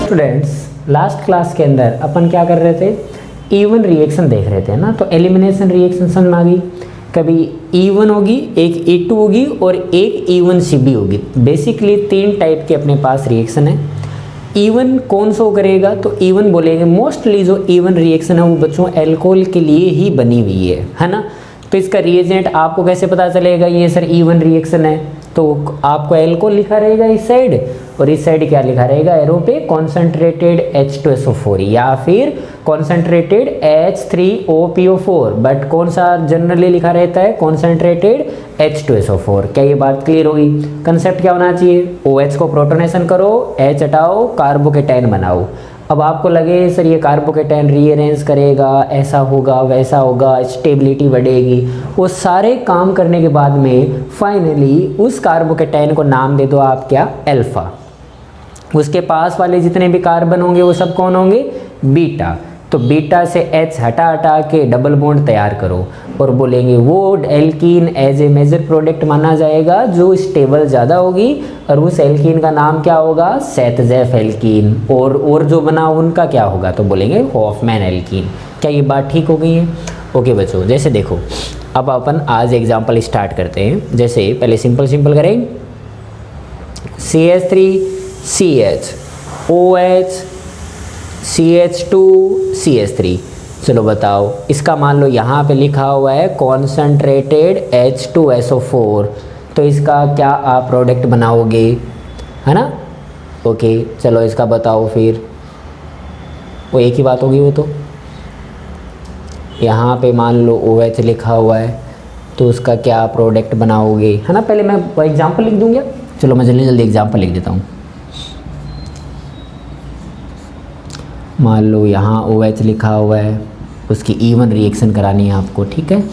Students, last class के अंदर अपन क्या कर रहे थे, E1 रिएक्शन देख रहे थे ना। तो एलिमिनेशन रिएक्शन समझ में आ गई। कभी E1 होगी, एक E2 होगी और एक E1CB होगी। बेसिकली 3 टाइप के अपने पास रिएक्शन है। E1 कौन शो करेगा, तो E1 बोलेंगे मोस्टली जो E1 रिएक्शन है वो बच्चों एल्कोहल के लिए ही बनी हुई है ना। तो इसका रिएजेंट आपको कैसे पता चलेगा ये सर E1 रिएक्शन है, तो आपको एल्कोहल लिखा रहेगा इस साइड और इस साइड क्या लिखा रहेगा एरो पे, कॉन्सेंट्रेटेड H2SO4 या फिर कॉन्सेंट्रेटेड H3OPO4। बट कौन सा जनरली लिखा रहता है, कॉन्सेंट्रेटेड H2SO4। क्या ये बात क्लियर होगी? कंसेप्ट क्या होना चाहिए, OH को प्रोटोनेशन करो, H हटाओ, कार्बोकेटाइन बनाओ। अब आपको लगे सर ये कार्बोकेटाइन रीअरेंज करेगा, ऐसा होगा वैसा होगा, स्टेबिलिटी बढ़ेगी, वो सारे काम करने के बाद में फाइनली उस कार्बोकेटाइन को नाम दे दो आप क्या, अल्फा। उसके पास वाले जितने भी कार्बन होंगे वो सब कौन होंगे, बीटा। तो बीटा से H हटा हटा के डबल बॉन्ड तैयार करो और बोलेंगे वो alkene as a major product माना जाएगा जो स्टेबल ज़्यादा होगी, और उस एल्कीन का नाम क्या होगा, सेटजेफ एल्कीन। और जो बना उनका क्या होगा, तो बोलेंगे हॉफमैन एल्कीन। क्या ये बात ठीक हो गई है? ओके बच्चों, जैसे देखो अब अपन आज एग्जाम्पल स्टार्ट करते हैं। जैसे पहले सिंपल करें, CH3CH OH CH2 CH3। चलो बताओ, इसका मान लो यहाँ पे लिखा हुआ है कॉन्सेंट्रेटेड H2SO4, तो इसका क्या आप प्रोडक्ट बनाओगे, है ना। ओके चलो इसका बताओ फिर, वो एक ही बात होगी वो तो। यहाँ पे मान लो OH लिखा हुआ है तो उसका क्या प्रोडक्ट बनाओगे, है ना। पहले मैं एग्जाम्पल लिख दूँगा, चलो मैं जल्दी एग्जाम्पल लिख देता हूँ। मान लो यहाँ OH लिखा हुआ है, उसकी E1 रिएक्शन करानी है आपको, ठीक है।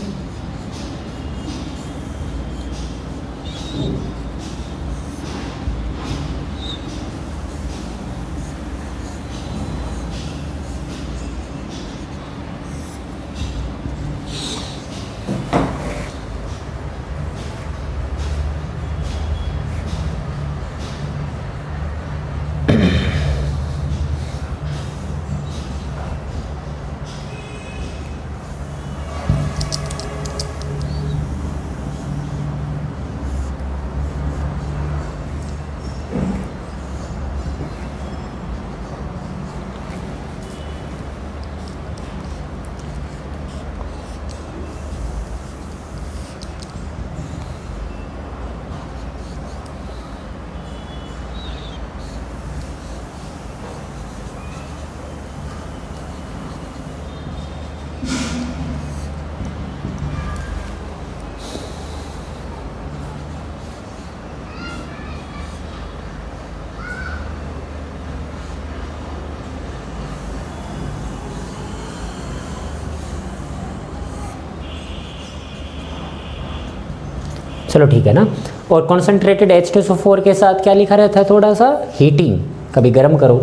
चलो ठीक है ना। और कॉन्सेंट्रेटेड H2SO4 के साथ क्या लिखा रहता है, थोड़ा सा हीटिंग। कभी गर्म करो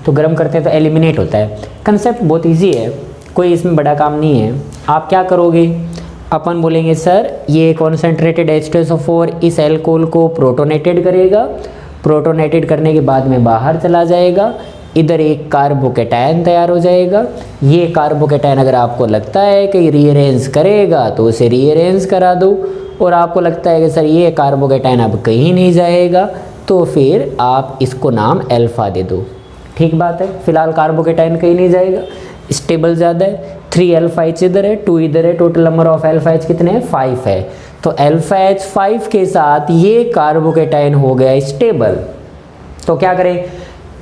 तो गर्म करते हैं तो एलिमिनेट होता है। कंसेप्ट बहुत इजी है, कोई इसमें बड़ा काम नहीं है। आप क्या करोगे, अपन बोलेंगे सर ये कॉन्सेंट्रेटेड H2SO4 इस एल्कोहल को प्रोटोनेटेड करेगा, प्रोटोनेटेड करने के बाद में बाहर चला जाएगा, इधर एक कार्बोकेटाइन तैयार हो जाएगा। ये कार्बोकेटाइन अगर आपको लगता है कि रीअरेंज करेगा तो उसे रीअरेंज करा दो, और आपको लगता है कि सर ये कार्बोकेटाइन अब कहीं नहीं जाएगा तो फिर आप इसको नाम अल्फा दे दो। ठीक बात है। फिलहाल कार्बोकेटाइन कहीं नहीं जाएगा, स्टेबल ज़्यादा है। 3 अल्फा H इधर है, 2 इधर है, total number of alpha H कितने हैं, 5 है। तो अल्फा H 5 के साथ ये कार्बोकेटाइन हो गया स्टेबल। तो क्या करें,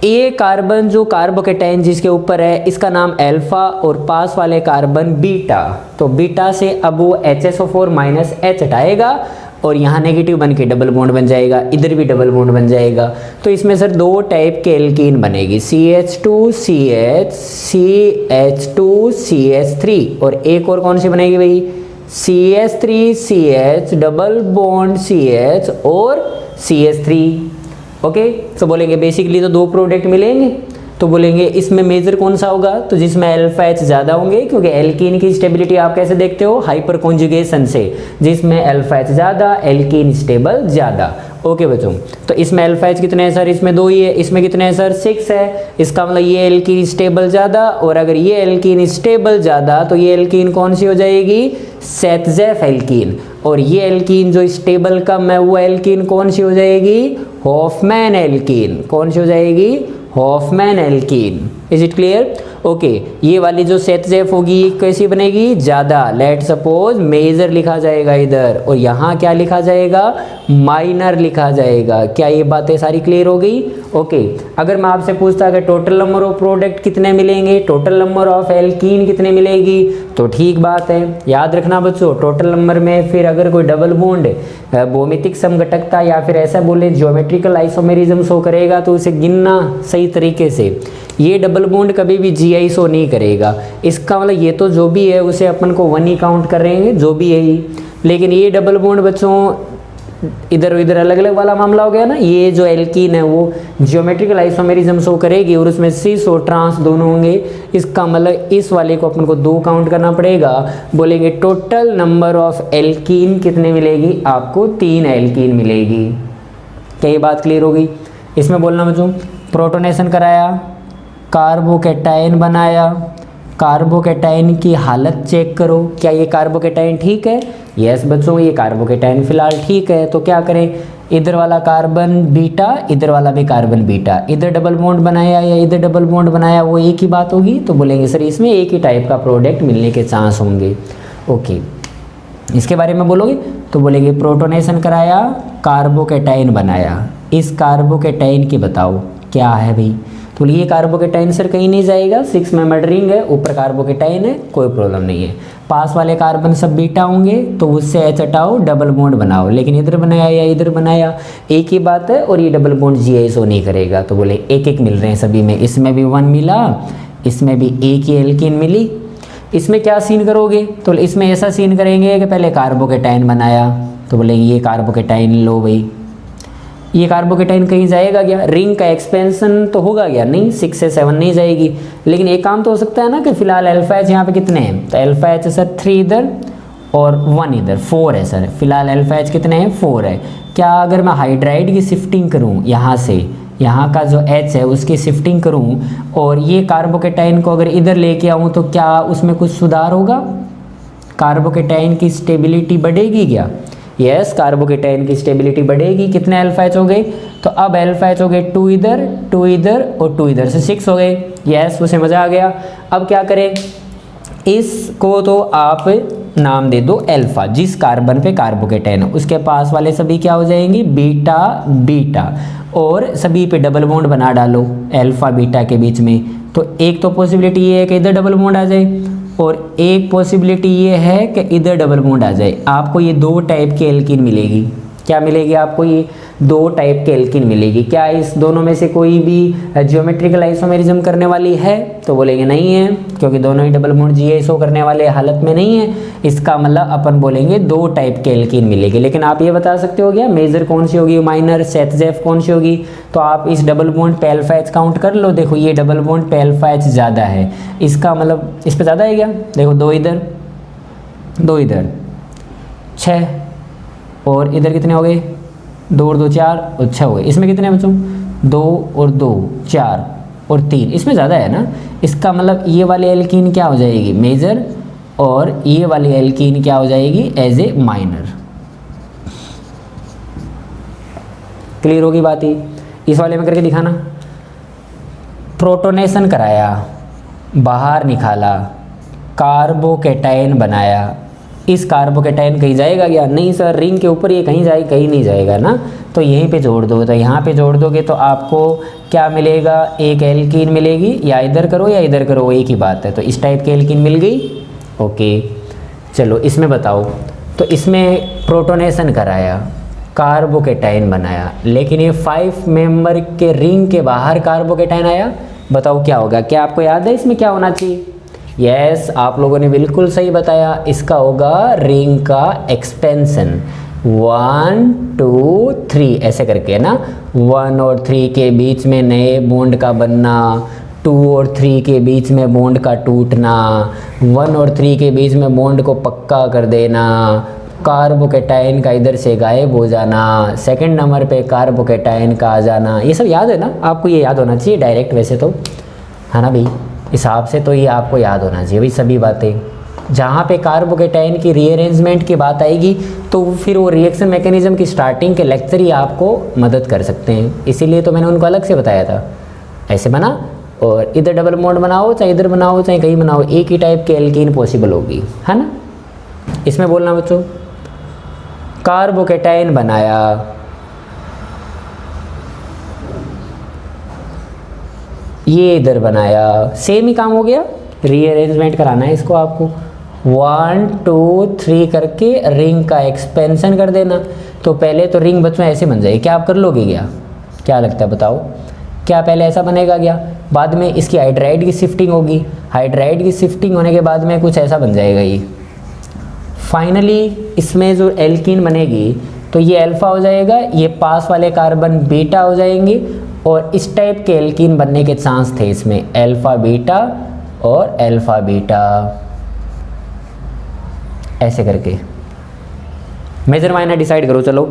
ए कार्बन जो कार्बोकेटाइन जिसके ऊपर है इसका नाम अल्फा और पास वाले कार्बन बीटा। तो बीटा से अब वो HSO4 माइनस H हटाएगा और यहाँ नेगेटिव बन के डबल बॉन्ड बन जाएगा, इधर भी डबल बॉन्ड बन जाएगा। तो इसमें सर 2 टाइप के एल्कीन बनेगी, CH2CH CH2CH3, और एक और कौन सी बनेगी भाई, CH3CH डबल बॉन्ड CH और CH3। ओके, तो बोलेंगे बेसिकली तो 2 प्रोडक्ट मिलेंगे, तो बोलेंगे इसमें मेजर कौन सा होगा, तो जिसमें अल्फा H ज़्यादा होंगे, क्योंकि एल्कीन की स्टेबिलिटी आप कैसे देखते हो, हाइपर कॉन्जुगेशन से, जिसमें अल्फा H ज़्यादा, एल्कीन स्टेबल ज़्यादा। ओके बच्चों, तो इसमें अल्फा एच कितने हैं सर? इसमें 2 ही है। इसमें कितने हैं सर? 6 है। इसका मतलब ये एल्कीन स्टेबल ज़्यादा, और अगर ये एल्कीन स्टेबल ज़्यादा तो ये एल्कीन कौन सी हो जाएगी? सेटजेफ एल्कीन। और ये एल्कीन जो स्टेबल कम है वो एल्कीन कौन सी हो जाएगी? Hofmann alkene. कौन सी हो जाएगी? Hofmann alkene. Is it clear? Okay, ये वाली जो सेटजेफ होगी कैसी बनेगी? ज़्यादा। लेट सपोज मेजर लिखा जाएगा इधर, और यहाँ क्या लिखा जाएगा? माइनर लिखा जाएगा। क्या ये बातें सारी क्लियर हो गई? ओके, अगर मैं आपसे पूछता अगर टोटल नंबर ऑफ प्रोडक्ट कितने मिलेंगे, टोटल नंबर ऑफ एल्कीन कितने मिलेगी, तो ठीक बात है, याद रखना बच्चों, टोटल नंबर में फिर अगर कोई डबल बॉन्ड भौमितिक समघटकता या फिर ऐसा बोले ज्योमेट्रिकल आइसोमेरिज्म शो करेगा तो उसे गिनना सही तरीके से। ये डबल बॉन्ड कभी भी GI शो नहीं करेगा। इसका मतलब ये तो जो भी है उसे अपन को 1 ही काउंट करेंगे, जो भी है ही। लेकिन ये डबल बॉन्ड बच्चों इधर उधर अलग अलग वाला मामला हो गया ना। ये जो एल्कीन है वो ज्योमेट्रिकल आइसोमेरिज्म शो करेगी और उसमें सिस और ट्रांस दोनों होंगे। इसका मतलब इस वाले को अपन को 2 काउंट करना पड़ेगा। बोलेंगे टोटल नंबर ऑफ एल्कीन कितने मिलेगी? आपको 3 एल्कीन मिलेगी। क्या ये बात क्लियर हो गई? इसमें बोलना बच्चों, प्रोटोनेशन कराया, कार्बोकैटायन बनाया, कार्बोकैटायन की हालत चेक करो, क्या ये कार्बोकैटायन ठीक है? यस बच्चों, ये कार्बोकैटायन फिलहाल ठीक है। तो क्या करें, इधर वाला कार्बन बीटा, इधर वाला भी कार्बन बीटा, इधर डबल बॉन्ड बनाया या इधर डबल बॉन्ड बनाया, वो एक ही बात होगी। तो बोलेंगे सर इसमें एक ही टाइप का प्रोडक्ट मिलने के चांस होंगे। ओके, इसके बारे में बोलोगे तो बोलेंगे प्रोटोनेशन कराया, कार्बोकैटायन बनाया, इस कार्बोकैटायन की बताओ क्या है भाई? तो ये कार्बोकैटायन सर कहीं नहीं जाएगा, 6 मेंबर्ड रिंग है, ऊपर कार्बोकैटायन है, कोई प्रॉब्लम नहीं है। पास वाले कार्बन सब बीटा होंगे तो उससे H हटाओ, डबल बॉन्ड बनाओ। लेकिन इधर बनाया या इधर बनाया एक ही बात है, और ये डबल बॉन्ड GI शो नहीं करेगा। तो बोले एक एक मिल रहे हैं सभी में, इसमें भी 1 मिला, इसमें भी एक ही एल्कीन मिली। इसमें क्या सीन करोगे? तो इसमें ऐसा सीन करेंगे कि पहले कार्बोकैटायन बनाया, तो बोलेंगे ये कार्बोकैटायन लो भाई, ये कार्बोकैटायन कहीं जाएगा क्या? रिंग का एक्सपेंशन तो होगा क्या? नहीं, 6 से 7 नहीं जाएगी। लेकिन एक काम तो हो सकता है ना कि फिलहाल अल्फा एच यहाँ पे कितने हैं? तो अल्फा एच सर 3 इधर और 1 इधर, 4 है सर। फिलहाल अल्फा एच कितने हैं? 4 है। क्या अगर मैं हाइड्राइड की शिफ्टिंग करूँ यहाँ से, यहाँ का जो H है उसकी शिफ्टिंग करूँ और ये कार्बोकैटायन को अगर इधर लेके आऊँ तो क्या उसमें कुछ सुधार होगा? कार्बोकैटायन की स्टेबिलिटी बढ़ेगी क्या? यस, कार्बोकैटायन की स्टेबिलिटी बढ़ेगी। कितने अल्फा एच हो गए? तो अब अल्फा एच हो गए 2 इधर, 2 इधर और 2 इधर से 6 हो गए। यस, उसे मज़ा आ गया। अब क्या करें, इसको तो आप नाम दे दो अल्फा, जिस कार्बन पे कार्बोकैटायन है उसके पास वाले सभी क्या हो जाएंगे? बीटा बीटा, और सभी पे डबल बॉन्ड बना डालो अल्फा बीटा के बीच में। तो एक तो पॉसिबिलिटी ये है कि इधर डबल बॉन्ड आ जाए, और एक पॉसिबिलिटी ये है कि इधर डबल बॉन्ड आ जाए। आपको ये 2 टाइप की एल्कीन मिलेगी। क्या मिलेगी आपको? ये 2 टाइप की एल्कीन मिलेगी। क्या इस दोनों में से कोई भी ज्योमेट्रिकल आइसोमेरिज्म करने वाली है? तो बोलेंगे नहीं है, क्योंकि दोनों ही डबल बॉन्ड GI शो करने वाले हालत में नहीं है। इसका मतलब अपन बोलेंगे 2 टाइप की एल्कीन मिलेगी। लेकिन आप ये बता सकते हो क्या मेजर कौन सी होगी, माइनर सेटजेफ कौन सी होगी? तो आप इस डबल बॉन्ड पे अल्फा एच काउंट कर लो। देखो ये डबल बॉन्ड पे अल्फा एच ज़्यादा है, इसका मतलब इस पे ज़्यादा है क्या? देखो 2 इधर, 2 इधर, 6, और इधर कितने हो गए? 2 और 2 4 और 6 हो गए। इसमें कितने बच्चों? 2 और 2 4 और 3, इसमें ज़्यादा है ना। इसका मतलब ये वाली एल्कीन क्या हो जाएगी? मेजर, और ये वाली एल्कीन क्या हो जाएगी? As a minor. क्लियर होगी बात ही? इस वाले में करके दिखाना। प्रोटोनेशन कराया, बाहर निकाला, कार्बोकैटायन बनाया, इस कार्बोकैटायन कहीं जाएगा क्या? नहीं सर, रिंग के ऊपर ये कहीं जाए, कहीं नहीं जाएगा ना। तो यहीं पे जोड़ दो। तो यहाँ पे जोड़ दोगे तो आपको क्या मिलेगा? एक एल्कीन मिलेगी। या इधर करो या इधर करो, एक ही बात है। तो इस टाइप की एल्कीन मिल गई। ओके, चलो इसमें बताओ। तो इसमें प्रोटोनेशन कराया, कार्बोकैटायन बनाया, लेकिन ये 5 मेंबर के रिंग के बाहर कार्बोकैटायन आया। बताओ क्या होगा? क्या आपको याद है इसमें क्या होना चाहिए? यस, आप लोगों ने बिल्कुल सही बताया। इसका होगा रिंग का एक्सपेंशन। 1 2 3 ऐसे करके है ना। 1 और 3 के बीच में नए बॉन्ड का बनना, 2 और 3 के बीच में बॉन्ड का टूटना, 1 और 3 के बीच में बॉन्ड को पक्का कर देना, कार्बोकेटाइन का इधर से गायब हो जाना, सेकंड नंबर पे कार्बोकेटाइन का आ जाना, ये सब याद है ना आपको, ये याद होना चाहिए डायरेक्ट वैसे तो, है ना भाई, हिसाब से तो ये आपको याद होना चाहिए भाई सभी बातें। जहाँ पे कार्बोकेटाइन की रीअरेंजमेंट की बात आएगी तो फिर वो रिएक्शन मैकेनिज्म की स्टार्टिंग के लेक्चर ही आपको मदद कर सकते हैं, इसीलिए तो मैंने उनको अलग से बताया था। ऐसे बना और इधर डबल बॉन्ड बनाओ, चाहे इधर बनाओ चाहे कहीं बनाओ, एक ही टाइप के एल्कीन पॉसिबल होगी, है ना। इसमें बोलना बच्चों, कार्बोकेटाइन बनाया, ये इधर बनाया, सेम ही काम हो गया, रीअरेंजमेंट कराना है इसको आपको, 1 2 3 करके रिंग का एक्सपेंशन कर देना। तो पहले तो रिंग बच्चों ऐसे बन जाएगी, क्या आप कर लोगे क्या लगता है बताओ, क्या पहले ऐसा बनेगा क्या? बाद में इसकी हाइड्राइड की शिफ्टिंग होगी, हाइड्राइड की शिफ्टिंग होने के बाद में कुछ ऐसा बन जाएगा ये। फाइनली इसमें जो एल्कीन बनेगी तो ये अल्फा हो जाएगा, ये पास वाले कार्बन बीटा हो जाएंगे, और इस टाइप के एल्कीन बनने के चांस थे इसमें, अल्फा बीटा और अल्फा बीटा, ऐसे करके। मेजर माइनर डिसाइड करो चलो।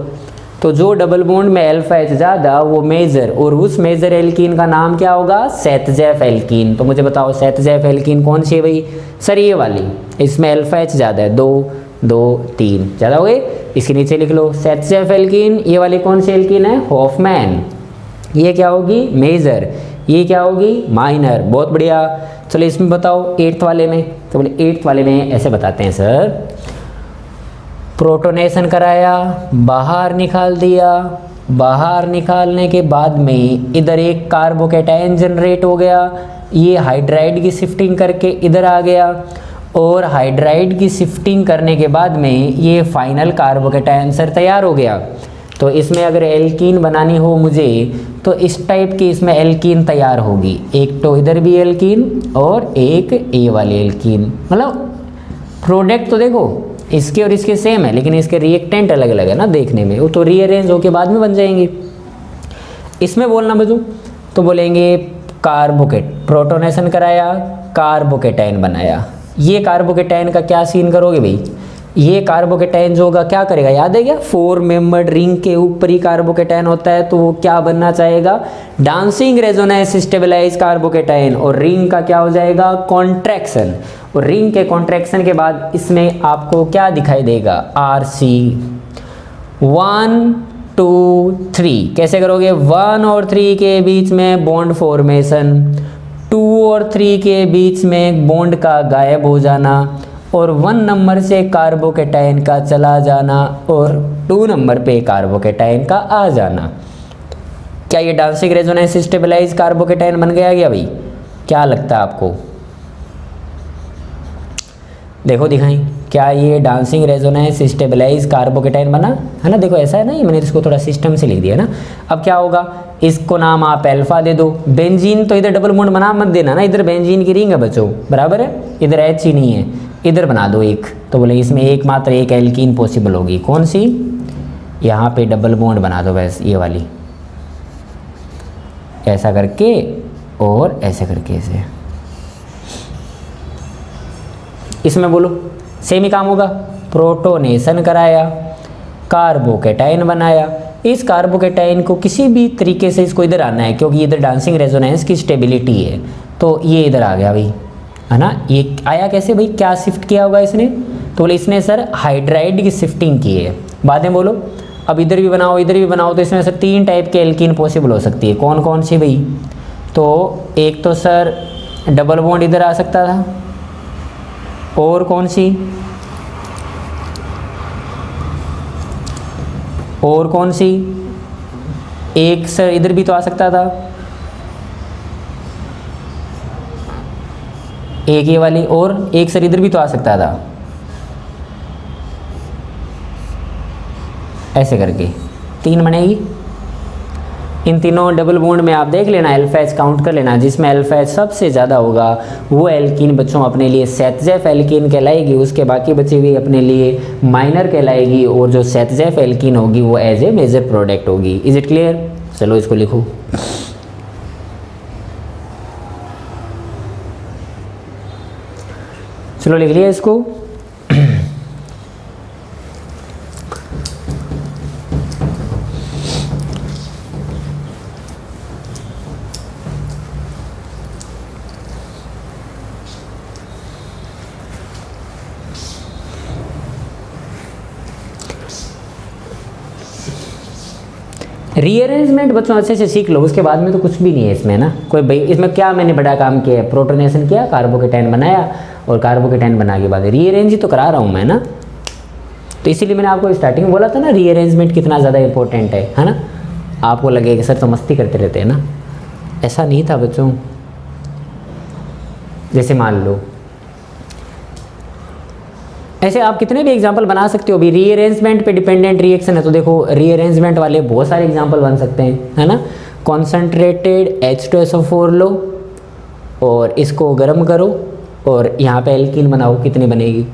तो जो डबल बॉन्ड में अल्फा एच ज़्यादा वो मेजर, और उस मेजर एल्कीन का नाम क्या होगा? सेतजेफ एल्कीन। तो मुझे बताओ सेतजेफ एल्कीन कौन सी है भाई? सर ये वाली, इसमें अल्फा एच ज़्यादा है, 2 2 3 ज़्यादा हो गए, इसके नीचे लिख लो सेतजेफ एल्कीन। ये वाली कौन सी एल्कीन है? हॉफमैन। ये क्या होगी? मेजर। ये क्या होगी? माइनर। बहुत बढ़िया। चलो इसमें बताओ 8th वाले में, तो बोले 8th वाले में ऐसे बताते हैं सर, प्रोटोनेशन कराया, बाहर निकाल दिया, बाहर निकालने के बाद में इधर एक कार्बोकेटाइन जनरेट हो गया, ये हाइड्राइड की शिफ्टिंग करके इधर आ गया, और हाइड्राइड की शिफ्टिंग करने के बाद में ये फाइनल कार्बोकेटाइन सर तैयार हो गया। तो इसमें अगर एल्कीन बनानी हो मुझे तो इस टाइप की इसमें एल्कीन तैयार होगी, एक तो इधर भी एल्कीन और एक ए वाली एल्कीन। मतलब प्रोडक्ट तो देखो इसके और इसके सेम है, लेकिन इसके रिएक्टेंट अलग अलग है ना देखने में, वो तो रीअरेंज होके बाद में बन जाएंगे। इसमें बोलना बच्चों तो बोलेंगे प्रोटोनेशन कराया, कार्बोकेटाइन बनाया। ये कार्बोकेटाइन का क्या सीन करोगे भाई? ये कार्बोकेटाइन जो होगा क्या करेगा, याद है क्या? 4 मेंबर्ड रिंग के ऊपर ही कार्बोकेटाइन होता है, तो वो क्या बनना चाहेगा? डांसिंग रेजोनेंस स्टेबलाइज कार्बोकेटाइन, और रिंग का क्या हो जाएगा? कॉन्ट्रैक्शन। और रिंग के कॉन्ट्रैक्शन के बाद इसमें आपको क्या दिखाई देगा? RC 1 2 3। कैसे करोगे? 1 और 3 के बीच में बॉन्ड फॉर्मेशन, 2 और 3 के बीच में बॉन्ड का गायब हो जाना, और 1 नंबर से कार्बोकेटाइन का चला जाना, और 2 नंबर पे कार्बोकेटाइन का आ जाना। क्या ये डांसिंग रेजोनेंस स्टेबलाइज कार्बोकेटाइन बन गया भाई? क्या लगता है आपको? देखो दिखाएं, क्या ये डांसिंग रेजोनेंस स्टेबलाइज कार्बोकेटाइन बना है ना? देखो ऐसा है ना, ये मैंने इसको थोड़ा सिस्टम से लिख दिया ना। अब क्या होगा, इसको नाम आप अल्फा दे दो। बेंजीन तो इधर डबल बॉन्ड बना मत देना ना, इधर बेंजीन की रिंग है बच्चों, बराबर है, इधर एच ही नहीं है, इधर बना दो एक। तो बोले इसमें एकमात्र एक एल्कीन पॉसिबल होगी, कौन सी? यहाँ पे डबल बॉन्ड बना दो बस, ये वाली, ऐसा करके और ऐसे करके ऐसे। इसमें बोलो सेम ही काम होगा, प्रोटोनेशन कराया, कार्बोकेटाइन बनाया। इस कार्बोकेटाइन को किसी भी तरीके से इसको इधर आना है, क्योंकि इधर डांसिंग रेजोनेंस की स्टेबिलिटी है, तो ये इधर आ गया भाई, है ना। ये आया कैसे भाई? क्या शिफ्ट किया होगा इसने? तो बोले इसने सर हाइड्राइड की शिफ्टिंग की है। बाद में बोलो अब इधर भी बनाओ इधर भी बनाओ, तो इसमें सर 3 टाइप के एल्कीन पॉसिबल हो सकती है। कौन कौन सी भाई? तो एक तो सर डबल बॉन्ड इधर आ सकता था, और कौन सी? और कौन सी? एक सर इधर भी तो आ सकता था, एक ये वाली, और एक सर इधर भी तो आ सकता था, ऐसे करके 3 बनेगी। इन तीनों डबल बॉन्ड में आप देख लेना, अल्फा एच काउंट कर लेना, जिसमें अल्फा एच सबसे ज़्यादा होगा वो एल्कीन बच्चों अपने लिए सेतजेफ एल्कीन कहलाएगी, उसके बाकी बचे हुए अपने लिए माइनर कहलाएगी, और जो सेतजेफ एल्कीन होगी वो एज ए मेजर प्रोडक्ट होगी। Is it clear? चलो इसको लिखो। चलो लिख लिया इसको। रीअरेंजमेंट बच्चों अच्छे से सीख लो, उसके बाद में तो कुछ भी नहीं है इसमें ना कोई भाई। इसमें क्या मैंने बड़ा काम किया है, प्रोटोनेशन किया, कार्बोकेटाइन बनाया और कार्बोकेटाइन बना के बाद रीअरेंज ही तो करा रहा हूँ मैं ना। तो इसीलिए मैंने आपको स्टार्टिंग में बोला था ना रीअरेंजमेंट कितना ज़्यादा इंपॉर्टेंट है ना। आपको लगे कि सर तो मस्ती करते रहते हैं ना, ऐसा नहीं था बच्चों। जैसे मान लो ऐसे आप कितने भी एग्जाम्पल बना सकते हो। अभी रीअरेंजमेंट पे डिपेंडेंट रिएक्शन है तो देखो रीअरेंजमेंट वाले बहुत सारे एग्जाम्पल बन सकते हैं, है ना। कॉन्सेंट्रेटेड H2SO4 लो और इसको गर्म करो और यहाँ पे एल्कीन बनाओ, कितनी बनेगी।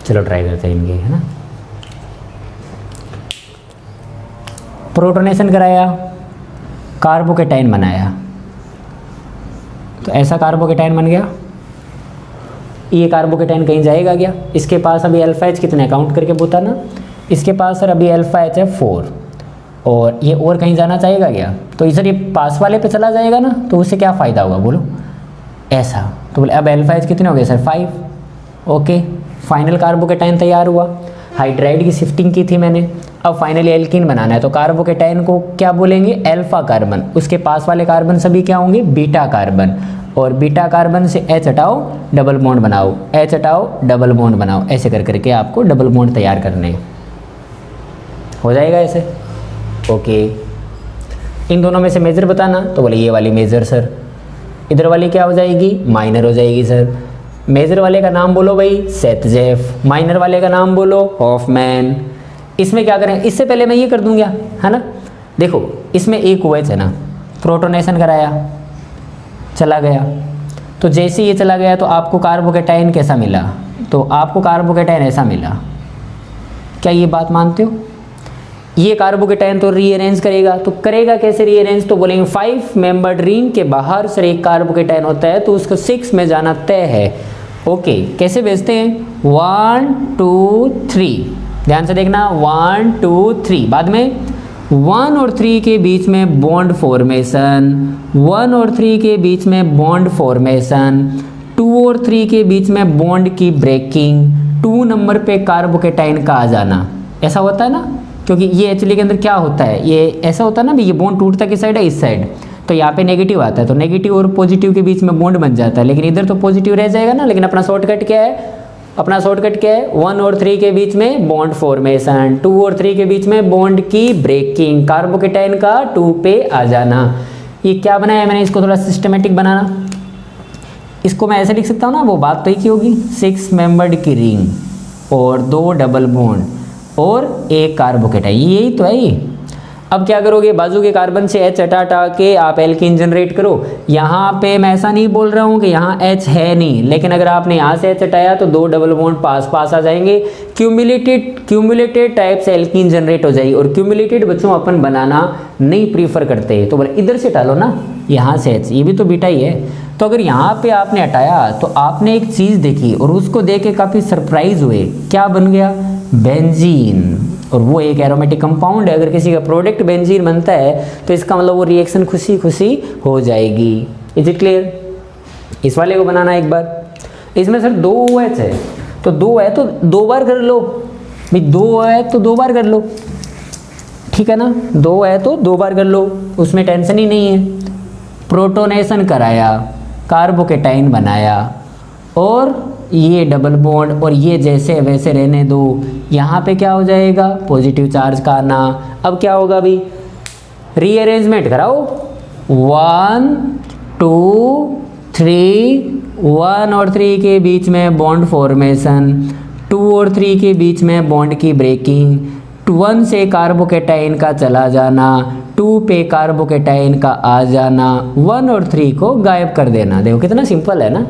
चलो ट्राई करते हैं इनके, है ना। प्रोटोनेशन कराया, कार्बोकेटाइन बनाया, तो ऐसा कार्बोकेटाइन बन गया। ये कार्बोकेटाइन कहीं जाएगा क्या, इसके पास अभी अल्फा एच कितने काउंट करके बोता ना, इसके पास सर अभी अल्फा एच है 4 और ये और कहीं जाना चाहेगा क्या, तो सर ये पास वाले पे चला जाएगा ना, तो उससे क्या फ़ायदा होगा बोलो ऐसा। तो बोले अब अल्फा एच कितने हो गए सर 5। ओके, फाइनल कार्बोकेटाइन तैयार हुआ। हाइड्राइड की शिफ्टिंग की थी मैंने, अब फाइनली एल्कीन बनाना है तो कार्बोकेटाइन को क्या बोलेंगे, अल्फा कार्बन। उसके पास वाले कार्बन सभी क्या होंगे, बीटा कार्बन। और बीटा कार्बन से H हटाओ, डबल बॉन्ड बनाओ, H हटाओ, डबल बॉन्ड बनाओ, ऐसे कर करके आपको डबल बॉन्ड तैयार करने हैं। हो जाएगा ऐसे। ओके, इन दोनों में से मेजर बताना, तो बोले ये वाली मेजर सर। इधर वाली क्या हो जाएगी, माइनर हो जाएगी सर। मेजर वाले का नाम बोलो भाई सेटजेफ, माइनर वाले का नाम बोलो हॉफमैन। इसमें क्या करें, इससे पहले मैं ये कर दूंगा, है ना। देखो इसमें एक OH है ना, प्रोटोनेशन कराया, चला गया, तो जैसे ये चला गया तो आपको कार्बोकेटाइन कैसा मिला, तो आपको कार्बोकेटाइन ऐसा मिला। क्या ये बात मानते हो, ये कार्बोकेटाइन तो रीअरेंज करेगा, तो करेगा कैसे रीअरेंज, तो बोलेंगे 5 मेंबर्ड रिंग के बाहर से एक कार्बोकेटाइन होता है तो उसको 6 में जाना तय है। ओके, कैसे भेजते हैं, 1 2 3, ध्यान से देखना 1 2 3, बाद में 1 और 3 के बीच में बॉन्ड फॉर्मेशन, 1 और 3 के बीच में बॉन्ड फॉर्मेशन, 2 और 3 के बीच में बॉन्ड की ब्रेकिंग, 2 नंबर पे कार्बोकेटाइन का आ जाना। ऐसा होता है ना, क्योंकि ये एक्चुअली के अंदर क्या होता है, ये ऐसा होता है ना, ये बॉन्ड टूटता किस साइड है, इस साइड, तो यहाँ पे नेगेटिव आता है, तो नेगेटिव और पॉजिटिव के बीच में बॉन्ड बन जाता है, लेकिन इधर तो पॉजिटिव रह जाएगा ना। लेकिन अपना शॉर्टकट क्या है, अपना शॉर्टकट क्या है, 1 और 3 के बीच में बॉन्ड फॉर्मेशन, 2 और 3 के बीच में बॉन्ड की ब्रेकिंग, कार्बोकेटाइन का 2 पे आ जाना। ये क्या बनाया मैंने, इसको थोड़ा सिस्टमेटिक बनाना। इसको मैं ऐसे लिख सकता हूँ ना, वो बात तो ही की होगी, 6 मेंबर्ड की रिंग और 2 डबल बॉन्ड और एक कार्बोकेटाइन, यही तो है ये। अब क्या करोगे, बाजू के कार्बन से H हटा के आप एल्कीन जनरेट करो। यहाँ पे मैं ऐसा नहीं बोल रहा हूँ कि यहाँ H है नहीं, लेकिन अगर आपने यहाँ से H हटाया तो 2 डबल बॉन्ड पास पास आ जाएंगे, क्यूमुलेटेड टाइप से एल्कीन जनरेट हो जाएगी। और क्यूमुलेटेड बच्चों अपन बनाना नहीं प्रीफर करते, तो बोले इधर से डालो ना, यहाँ से H, ये भी तो बीटा ही है। तो अगर यहाँ पे आपने हटाया तो आपने एक चीज़ देखी और उसको देख के काफ़ी सरप्राइज हुए, क्या बन गया, बेंजीन। और वो एक एरोमेटिक कंपाउंड है, अगर किसी का प्रोडक्ट बेंजीन बनता है तो इसका मतलब वो रिएक्शन खुशी खुशी हो जाएगी। Is it clear. इस वाले को बनाना एक बार, इसमें सर 2 OH है, तो 2 है तो 2 बार कर लो भाई, 2 है तो 2 बार कर लो, ठीक है ना, 2 है तो 2 बार कर लो, उसमें टेंशन ही नहीं है। प्रोटोनेशन कराया, कार्बोकेटाइन बनाया और ये डबल बॉन्ड और ये जैसे वैसे रहने दो। यहाँ पे क्या हो जाएगा, पॉजिटिव चार्ज का आना। अब क्या होगा अभी, रीअरेंजमेंट कराओ, 1 2 3 1 और 3 के बीच में बॉन्ड फॉर्मेशन, 2 और 3 के बीच में बॉन्ड की ब्रेकिंग, 1 से कार्बोकेटाइन का चला जाना, 2 पे कार्बोकेटाइन का आ जाना, 1 और 3 को गायब कर देना। देखो कितना सिंपल है ना।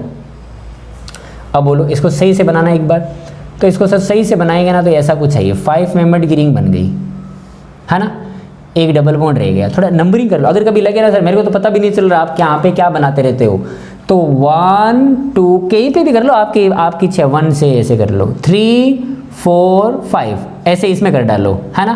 अब बोलो इसको सही से बनाना एक बार। तो इसको सर सही से बनाएंगे ना तो ऐसा कुछ है, 5 मेंबर्ड की रिंग बन गई है ना, एक डबल बॉन्ड रह गया। थोड़ा नंबरिंग कर लो, अगर कभी लगे ना सर मेरे को तो पता भी नहीं चल रहा आप यहाँ पे क्या बनाते रहते हो, तो 1 2 कहीं पे भी कर लो, आपकी 6 1 से ऐसे कर लो, 3 4 5 ऐसे इसमें कर डालो है ना,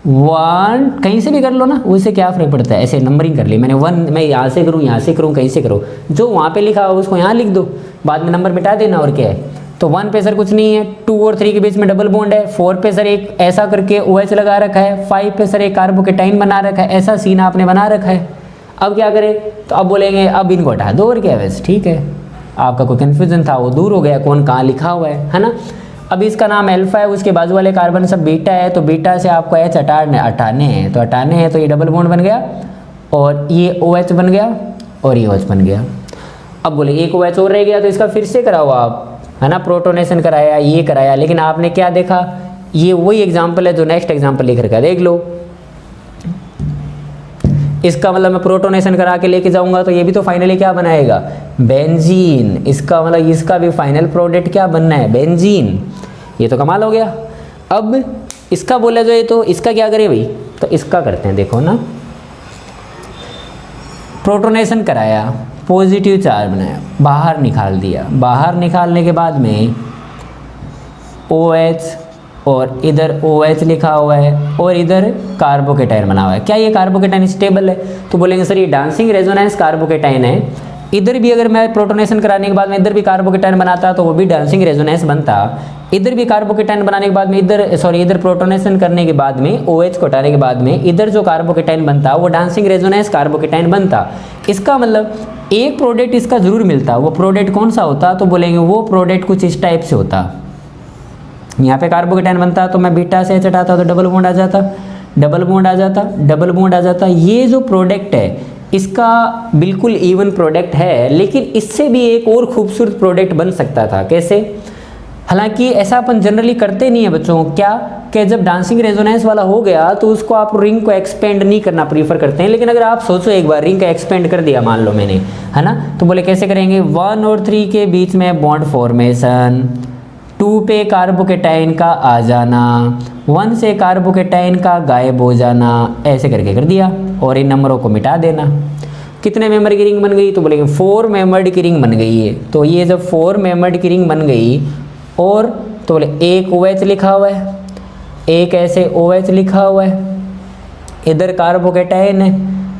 1 कहीं से भी कर लो ना, उससे क्या फ़र्क पड़ता है। ऐसे नंबरिंग कर ली मैंने, 1 मैं यहाँ से करूँ, यहाँ से करूँ, कहीं से करो, जो वहाँ पे लिखा हो उसको यहाँ लिख दो, बाद में नंबर मिटा देना और क्या है। तो 1 पे सर कुछ नहीं है, 2 और 3 के बीच में डबल बॉन्ड है, 4 पे सर एक ऐसा करके OH लगा रखा है, 5 पे सर एक कार्बोकेटाइन बना रखा है, ऐसा सीन आपने बना रखा है। अब क्या करें, तो अब बोलेंगे अब इनको हटा दो और क्या है, वैसे ठीक है, आपका कोई कन्फ्यूजन था वो दूर हो गया, कौन कहाँ लिखा हुआ है ना। अब इसका नाम अल्फा है, उसके बाजू वाले कार्बन सब बीटा है, तो बीटा से आपको H हटाने हैं, तो हटाने हैं तो ये डबल बॉन्ड बन गया और ये OH बन गया और ये OH बन गया। अब बोले एक OH और रह गया, तो इसका फिर से कराओ आप है ना, प्रोटोनेशन कराया, ये कराया, लेकिन आपने क्या देखा, ये वही एग्जाम्पल है जो नेक्स्ट एग्जाम्पल लिख रखा है, देख लो। इसका मतलब मैं प्रोटोनेशन करा के लेके जाऊंगा तो ये भी तो फाइनली क्या बनाएगा, बेंजीन। इसका मतलब इसका भी फाइनल प्रोडक्ट क्या बनना है, बेंजीन। ये तो कमाल हो गया। अब इसका बोला जाए तो इसका क्या करें भाई, तो इसका करते हैं, देखो ना, प्रोटोनेशन कराया, पॉजिटिव चार्ज बनाया, बाहर निकाल दिया, बाहर निकालने के बाद में OH और इधर OH लिखा हुआ है और इधर कार्बोकेटाइन बना हुआ है। क्या ये कार्बोकेटाइन स्टेबल है, तो बोलेंगे सर ये डांसिंग रेजोनेंस कार्बोकेटाइन है। इधर भी अगर मैं प्रोटोनेशन कराने के बाद में इधर भी कार्बोकेटाइन बनाता तो वो भी डांसिंग रेजोनेंस बनता। इधर भी कार्बोकेटाइन बनाने के बाद में इधर प्रोटोनेशन करने के बाद में OH को हटाने के बाद में इधर जो कार्बोकेटाइन बनता वो डांसिंग रेजोनेंस कार्बोकेटाइन बनता। इसका मतलब एक प्रोडक्ट इसका जरूर मिलता। वो प्रोडक्ट कौन सा होता, तो बोलेंगे वो प्रोडक्ट कुछ इस टाइप से होता। यहाँ पे कार्बोकेटाइन बनता तो मैं बीटा से H हटाता तो डबल बॉन्ड आ जाता, डबल बॉन्ड आ जाता, डबल बॉन्ड आ जाता। ये जो प्रोडक्ट है इसका बिल्कुल इवन प्रोडक्ट है, लेकिन इससे भी एक और खूबसूरत प्रोडक्ट बन सकता था। कैसे, हालांकि ऐसा अपन जनरली करते नहीं है बच्चों। क्या कि जब डांसिंग रेजोनेंस वाला हो गया तो उसको आप रिंग को एक्सपेंड नहीं करना प्रीफर करते हैं। लेकिन अगर आप सोचो एक बार रिंग का एक्सपेंड कर दिया मान लो मैंने, है ना, तो बोले कैसे करेंगे, 1 और 3 के बीच में बॉन्ड फॉर्मेशन, 2 पे कार्बोकेटाइन का आ जाना, 1 से कार्बोकेटाइन का गायब हो जाना, ऐसे करके कर दिया और इन नंबरों को मिटा देना। कितने मेंबर की रिंग बन गई, तो बोलेंगे 4 मेंबर्ड की रिंग बन गई है। तो ये जब 4 मेंबर्ड की रिंग बन गई और तो बोले एक OH लिखा हुआ है, एक ऐसे OH लिखा हुआ है, इधर कार्बोकेटाइन है,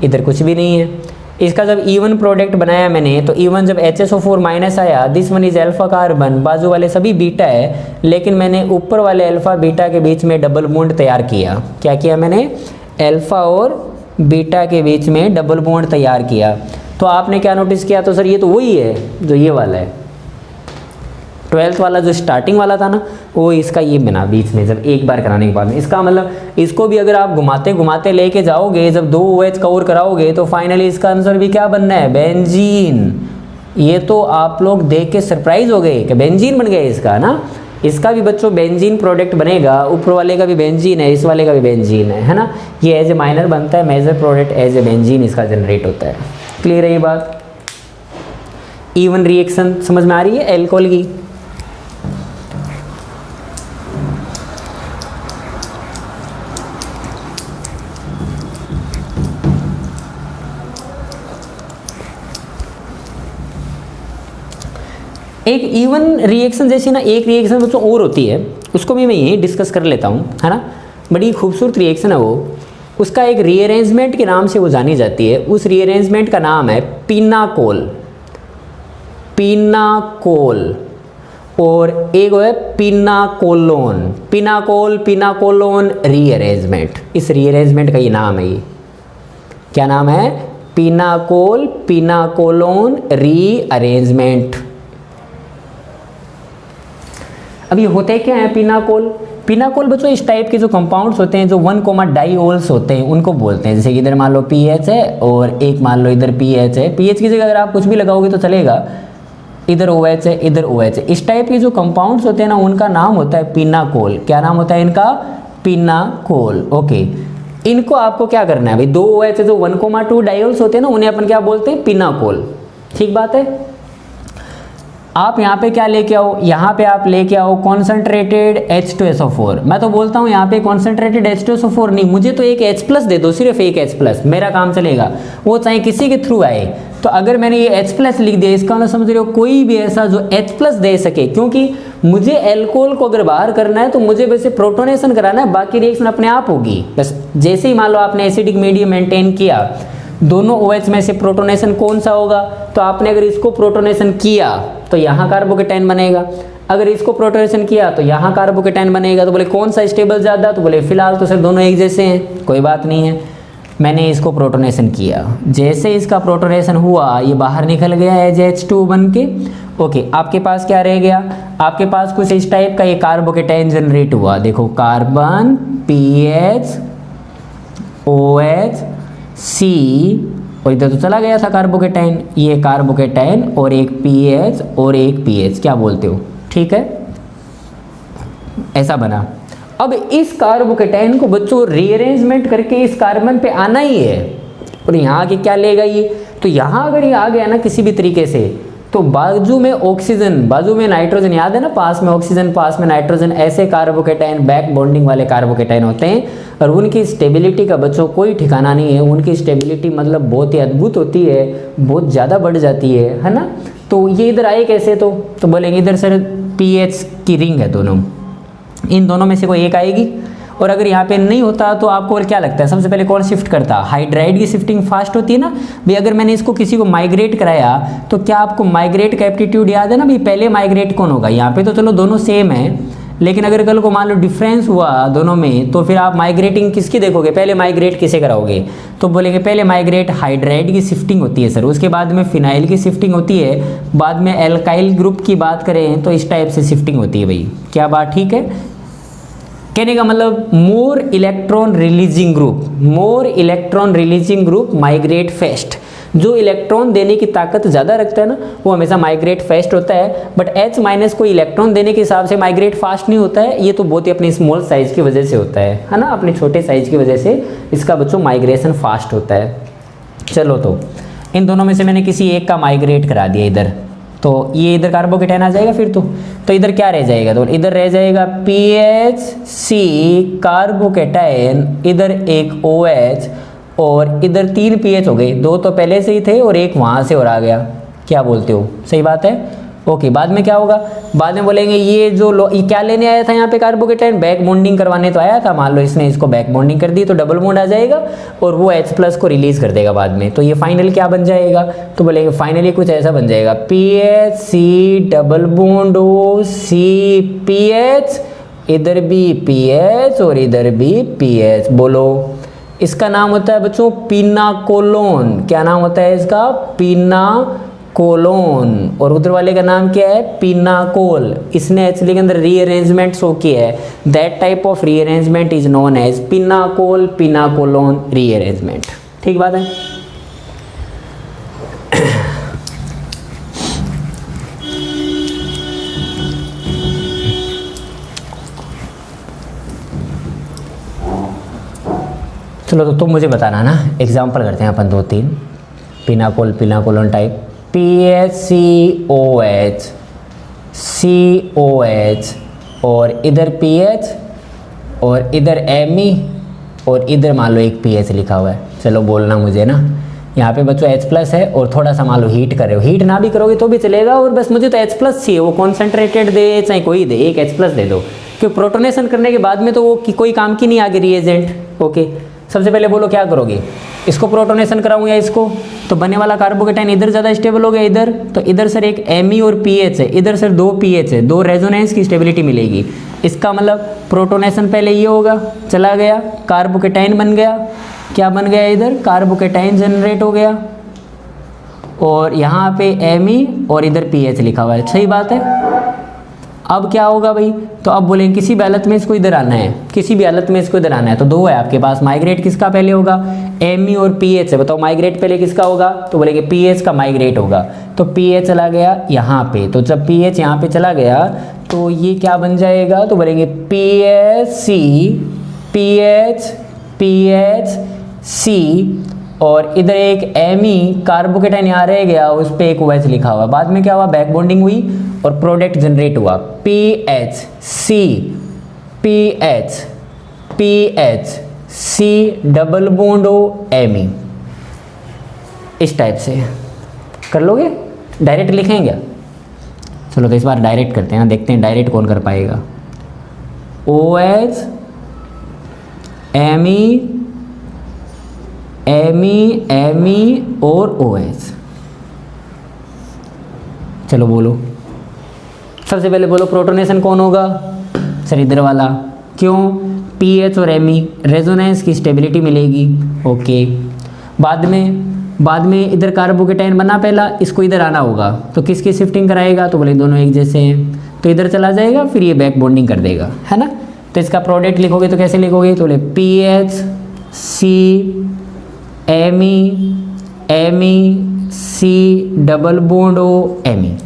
इधर कुछ भी नहीं है। इसका जब इवन प्रोडक्ट बनाया मैंने तो इवन जब HSO4 माइनस आया, this one is alpha carbon, बाजू वाले सभी बीटा है, लेकिन मैंने ऊपर वाले अल्फा बीटा के बीच में डबल बॉन्ड तैयार किया। क्या किया मैंने, अल्फा और बीटा के बीच में डबल बॉन्ड तैयार किया। तो आपने क्या नोटिस किया, तो सर ये तो वही है जो ये वाला है, 12th वाला जो स्टार्टिंग वाला था ना, वो इसका ये बना बीच में जब एक बार कराने के बाद में। इसका मतलब इसको भी अगर आप घुमाते घुमाते लेके जाओगे, जब 2 OH कवर कराओगे तो फाइनली इसका आंसर भी क्या बनना है, बेंजीन। ये तो आप लोग देख के सरप्राइज हो गए कि बेंजीन बन गया इसका ना। इसका भी बच्चों बेंजीन प्रोडक्ट बनेगा, ऊपर वाले का भी बेंजीन है, इस वाले का भी बेंजीन है ना। ये एज ए माइनर बनता है, major product as a benzene इसका जनरेट होता है। क्लियर है ये बात। इवन रिएक्शन समझ में आ रही है एल्कोहल की। एक इवन रिएक्शन जैसी ना एक रिएक्शन बच्चों और होती है, उसको भी मैं यही डिस्कस कर लेता हूँ, है ना। बड़ी खूबसूरत रिएक्शन है वो, उसका एक रीअरेंजमेंट के नाम से वो जानी जाती है। उस रीअरेंजमेंट का नाम है पिनाकोल, पिनाकोल। और एक है पिनाकोलोन, पिनाकोल पिनाकोलोन रीअरेंजमेंट। इस रीअरेंजमेंट का ये नाम है, ये क्या नाम है, पिनाकोल पिनाकोलोन रीअरेंजमेंट। अब ये होते क्या है पिनाकोल, पिनाकोल बच्चों इस टाइप के जो कंपाउंड्स होते हैं जो 1, डाईओल्स होते हैं उनको बोलते हैं। जैसे कि इधर मान लो पीएच है और एक मान लो इधर पीएच है, पीएच की जगह अगर आप कुछ भी लगाओगे तो चलेगा, इधर OH है इधर OH है। इस टाइप के जो कंपाउंड्स होते हैं ना उनका नाम होता है पिनाकोल। क्या नाम होता है इनका? पिनाकोल। ओके, इनको आपको क्या करना है भाई, 2 OH है जो 1, डाईओल्स होते हैं ना उन्हें अपन क्या बोलते हैं? पिनाकोल। ठीक बात है। आप यहाँ पे क्या लेके आओ, यहाँ पे आप लेके आओ कॉन्सेंट्रेटेड H2SO4। मैं तो बोलता हूँ यहाँ पे कॉन्सेंट्रेटेड H2SO4 नहीं, मुझे तो एक H+ दे दो, सिर्फ एक H+, मेरा काम चलेगा, वो चाहे किसी के थ्रू आए। तो अगर मैंने ये H+ लिख दिया, इसका मतलब समझ रहे हो कोई भी ऐसा जो H+ दे सके, क्योंकि मुझे एल्कोहल को अगर बाहर करना है तो मुझे वैसे प्रोटोनेशन कराना है, बाकी रिएक्शन अपने आप होगी। बस जैसे ही मान लो आपने एसिडिक मीडियम मेंटेन किया, दोनों OH में से प्रोटोनेशन कौन सा होगा, तो आपने अगर इसको प्रोटोनेशन किया तो यहाँ कार्बोकेटाइन बनेगा, अगर इसको प्रोटोनेशन किया तो यहाँ कार्बोकेटाइन बनेगा। तो बोले कौन सा स्टेबल ज़्यादा, तो बोले फिलहाल तो सर दोनों एक जैसे हैं, कोई बात नहीं है। मैंने इसको प्रोटोनेशन किया, जैसे इसका प्रोटोनेशन हुआ ये बाहर निकल गया एज H2 बन के। ओके, आपके पास क्या रह गया, आपके पास कुछ इस टाइप का ये कार्बोकेटाइन जनरेट हुआ। देखो कार्बन PH OH C, और इधर तो चला गया था कार्बोकेटाइन, ये कार्बोकेटाइन और एक PH और एक PH, क्या बोलते हो? ठीक है, ऐसा बना। अब इस कार्बोकेटाइन को बच्चों रीअरेंजमेंट करके इस कार्बन पे आना ही है, और यहाँ आके क्या लेगा ये, तो यहाँ अगर ये आ गया ना किसी भी तरीके से, तो बाजू में ऑक्सीजन, बाजू में नाइट्रोजन, याद है ना, पास में ऑक्सीजन पास में नाइट्रोजन, ऐसे कार्बोकेटाइन बैक बॉन्डिंग वाले कार्बोकेटाइन होते हैं, और उनकी स्टेबिलिटी का बच्चों कोई ठिकाना नहीं है। उनकी स्टेबिलिटी मतलब बहुत ही अद्भुत होती है, बहुत ज़्यादा बढ़ जाती है ना। तो ये इधर आए कैसे, तो बोलेंगे इधर सर PH की रिंग है दोनों, इन दोनों में से कोई एक आएगी। और अगर यहाँ पे नहीं होता तो आपको और क्या लगता है सबसे पहले कौन शिफ्ट करता? हाइड्राइड की शिफ्टिंग फास्ट होती है ना भाई। अगर मैंने इसको किसी को माइग्रेट कराया तो क्या आपको माइग्रेट का एप्टीट्यूड याद है ना भाई, पहले माइग्रेट कौन होगा? यहाँ पे तो चलो दोनों सेम है, लेकिन अगर कल को मान लो डिफरेंस हुआ दोनों में, तो फिर आप माइग्रेटिंग किसकी देखोगे, पहले माइग्रेट किसे कराओगे? तो बोलेंगे पहले माइग्रेट हाइड्राइड की शिफ्टिंग होती है सर, उसके बाद में फिनाइल की शिफ्टिंग होती है, बाद में एल्काइल ग्रुप की बात करें तो इस टाइप से शिफ्टिंग होती है भाई। क्या बात ठीक है? कहने का मतलब more electron releasing group, more electron releasing group migrate fast. जो इलेक्ट्रॉन देने की ताकत ज़्यादा रखता है ना वो हमेशा माइग्रेट फास्ट होता है, बट H- कोई इलेक्ट्रॉन देने के हिसाब से माइग्रेट फास्ट नहीं होता है। ये तो बहुत ही अपनी स्मॉल साइज की वजह से होता है ना, अपने छोटे साइज की वजह से इसका बच्चों माइग्रेशन फास्ट होता है। चलो, तो इन दोनों में से मैंने किसी एक का माइग्रेट करा दिया इधर, तो ये इधर कार्बोकेटाइन आ जाएगा फिर तो इधर क्या रह जाएगा, तो इधर रह जाएगा PHC कार्बोकेटाइन, इधर एक OH, और इधर 3 PH हो गए, 2 तो पहले से ही थे और एक वहाँ से और आ गया। क्या बोलते हो, सही बात है? ओके, बाद में क्या होगा, बाद में बोलेंगे ये ये क्या लेने आया था यहाँ पे कार्बोकेटाइन, बैक बॉन्डिंग करवाने तो आया था, मान लो इसने इसको बैक बॉन्डिंग कर दी तो डबल बॉन्ड आ जाएगा और वो H+ को रिलीज कर देगा बाद में। तो ये फाइनल क्या बन जाएगा, तो बोलेंगे फाइनली कुछ ऐसा बन जाएगा PHC double bond OC PH, इधर भी PH और इधर भी PH। बोलो, इसका नाम होता है बच्चों पिनाकोलोन। क्या नाम होता है इसका? पिनाकोलोन। और उधर वाले का नाम क्या है? पिनाकोल। इसने एक्चुअली के अंदर रीअरेंजमेंट शो किया है, that type of rearrangement is known as pinacol pinacolone rearrangement. ठीक बात है? चलो, तो तुम मुझे बताना ना, एग्जाम्पल करते हैं अपन 2-3 पिनाकोल पिनाकोलोन टाइप। PHCOH COH और इधर PH और इधर Me और इधर मान लो एक PH लिखा हुआ है। चलो बोलना मुझे ना, यहाँ पे बच्चों H+ है और थोड़ा सा मान लो हीट कर रहे हो, हीट ना भी करोगे तो भी चलेगा, और बस मुझे तो H+ चाहिए, वो कॉन्सेंट्रेटेड दे चाहे कोई दे, एक H+ दे दो, क्योंकि प्रोटोनेशन करने के बाद में तो वो कोई काम की नहीं आगे रिएजेंट। ओके, सबसे पहले बोलो क्या करोगे, इसको प्रोटोनेशन कराऊं या इसको, तो बनने वाला कार्बोकेटाइन इधर ज़्यादा स्टेबल हो गया इधर, तो इधर सर एक Me और PH है, इधर सर 2 PH है, 2 रेजोनेंस की स्टेबिलिटी मिलेगी। इसका मतलब प्रोटोनेशन पहले ये होगा, चला गया कार्बोकेटाइन बन गया, क्या बन गया इधर कार्बोकेटाइन जनरेट हो गया, और यहाँ पे Me और इधर PH लिखा हुआ है। सही बात है? अब क्या होगा भाई, तो अब बोलेंगे किसी भी हालत में इसको इधर आना है, किसी भी हालत में इसको इधर आना है, तो 2 है आपके पास, माइग्रेट किसका पहले होगा, एम ई और पी एच है, बताओ माइग्रेट पहले किसका होगा, तो बोलेंगे पी एच का माइग्रेट होगा, तो पी एच चला गया यहाँ पे, तो जब पी एच यहाँ पे चला गया तो ये क्या बन जाएगा, तो बोलेंगे P H C, P H C, और इधर एक एम ई कार्बोकेटाइन यहाँ रह गया, उस पर एक OH लिखा हुआ, बाद में क्या हुआ, बैक बॉन्डिंग हुई और प्रोडक्ट जनरेट हुआ, P H C double bond O M E, इस टाइप से कर लोगे, डायरेक्ट लिखेंगे। चलो तो इस बार डायरेक्ट करते हैं ना, देखते हैं डायरेक्ट कौन कर पाएगा। OH एम ई और OH, चलो बोलो, सबसे पहले बोलो प्रोटोनेशन कौन होगा, सर इधर वाला, क्यों, पीएच और एम ई रेजोनेंस की स्टेबिलिटी मिलेगी, ओके। बाद में इधर कार्बोकेटाइन बना पहला, इसको इधर आना होगा, तो किसकी शिफ्टिंग कराएगा, तो बोले दोनों एक जैसे हैं, तो इधर चला जाएगा, फिर ये बैक बॉन्डिंग कर देगा, है ना। तो इसका प्रोडक्ट लिखोगे तो कैसे लिखोगे, तो बोले P H C M E C double bond O M E,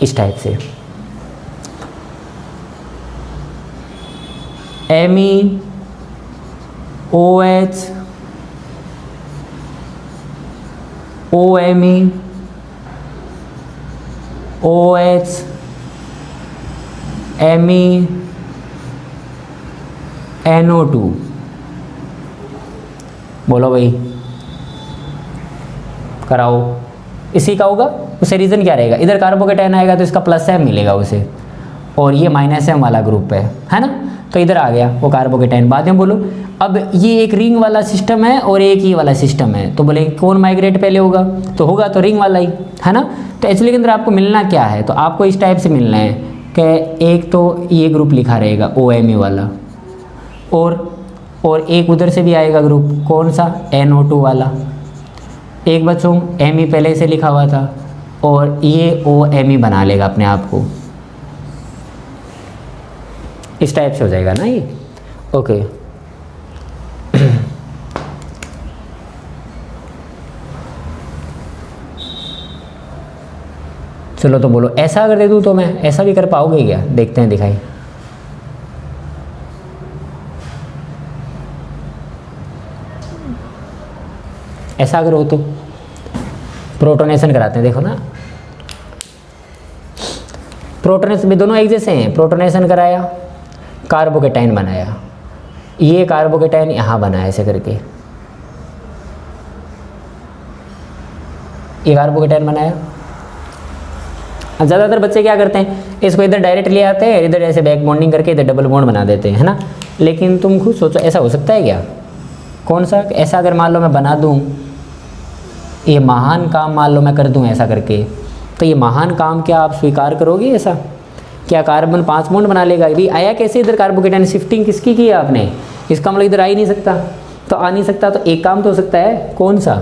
इस टाइप से। M E O H O M E O H M E NO2, बोलो भाई, कराओ, इसी का होगा, उससे रीज़न क्या रहेगा, इधर कार्बोकेटाइन आएगा तो इसका प्लस M मिलेगा उसे, और ये -M वाला ग्रुप है ना, तो इधर आ गया वो कार्बोकेटाइन। बाद में बोलो, अब ये एक रिंग वाला सिस्टम है और एक ये वाला सिस्टम है, तो बोले कौन माइग्रेट पहले होगा, तो होगा तो रिंग वाला ही, है ना। तो एक्चुअली के अंदर आपको मिलना क्या है, तो आपको इस टाइप से मिलना है कि एक तो ये ग्रुप लिखा रहेगा OMe वाला, और एक उधर से भी आएगा ग्रुप, कौन सा, NO2 वाला, एक बच्चों Me पहले से लिखा हुआ था, और ये OMe बना लेगा अपने आप को, इस टाइप से हो जाएगा ना ये, ओके। चलो तो बोलो, ऐसा अगर दे दूँ तो मैं ऐसा भी कर पाओगे क्या, देखते हैं, दिखाई। ऐसा अगर हो तो प्रोटोनेशन कराते हैं, देखो ना, प्रोटोनेशन में दोनों एक जैसे हैं, प्रोटोनेशन कराया, कार्बोकेटाइन बनाया, ये कार्बोकेटाइन यहाँ बनाया ऐसे करके, ये कार्बोकेटाइन बनाया। अब ज़्यादातर बच्चे क्या करते हैं, इसको इधर डायरेक्ट ले आते हैं, इधर ऐसे बैक बॉन्डिंग करके इधर डबल बॉन्ड बना देते हैं, है ना। लेकिन तुम खुद सोचो, ऐसा हो सकता है क्या, कौन सा, ऐसा अगर मान लो मैं बना दूँ, ये महान काम मान लो मैं कर दूँ ऐसा करके, तो ये महान काम क्या आप स्वीकार करोगे, ऐसा क्या कार्बन 5 बॉन्ड बना लेगा, ये भी आया कैसे इधर कार्बोकेटाइन, शिफ्टिंग किसकी की है आपने, इसका मतलब इधर आ ही नहीं सकता, तो आ नहीं सकता, तो एक काम तो हो सकता है, कौन सा,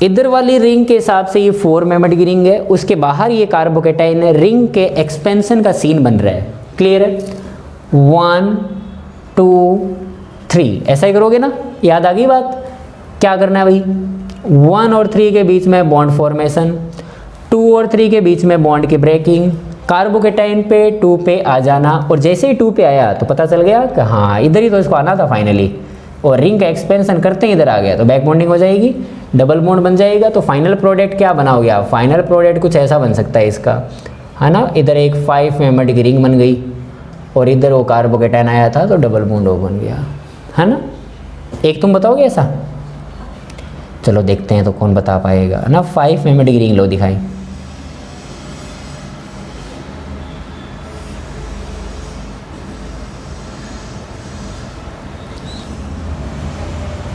इधर वाली रिंग के हिसाब से ये 4 मेंबर्ड की रिंग है, उसके बाहर ये कार्बोकेटाइन रिंग के एक्सपेंशन का सीन बन रहा है, क्लियर है, 1 2 3 ऐसा ही करोगे ना, याद आ गई बात, क्या करना है भाई, 1 और 3 के बीच में बॉन्ड फॉर्मेशन, 2 और 3 के बीच में बॉन्ड की ब्रेकिंग, कार्बोकेटाइन पे 2 पे आ जाना, और जैसे ही 2 पे आया तो पता चल गया कि हाँ इधर ही तो इसको आना था फाइनली, और रिंग का एक्सपेंशन करते ही इधर आ गया, तो बैक बॉन्डिंग हो जाएगी, डबल बॉन्ड बन जाएगा, तो फाइनल प्रोडक्ट क्या बनाओगे आप, फाइनल प्रोडक्ट कुछ ऐसा बन सकता है इसका, है ना। इधर एक 5 मेंबर्ड की रिंग बन गई, और इधर वो कार्बोकेटाइन आया था तो डबल बॉन्ड हो बन गया, है ना। एक तुम बताओगे ऐसा, चलो देखते हैं तो कौन बता पाएगा ना। 5 मेंबर्ड की रिंग लो दिखाई,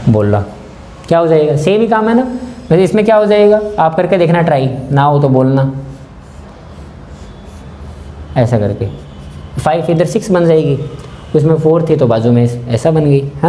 बोल रहा क्या हो जाएगा, सेम ही काम है ना, वैसे इसमें क्या हो जाएगा आप करके देखना, ट्राई ना हो तो बोलना, ऐसा करके 5 इधर 6 बन जाएगी, उसमें 4 थी तो बाजू में ऐसा बन गई, है ना।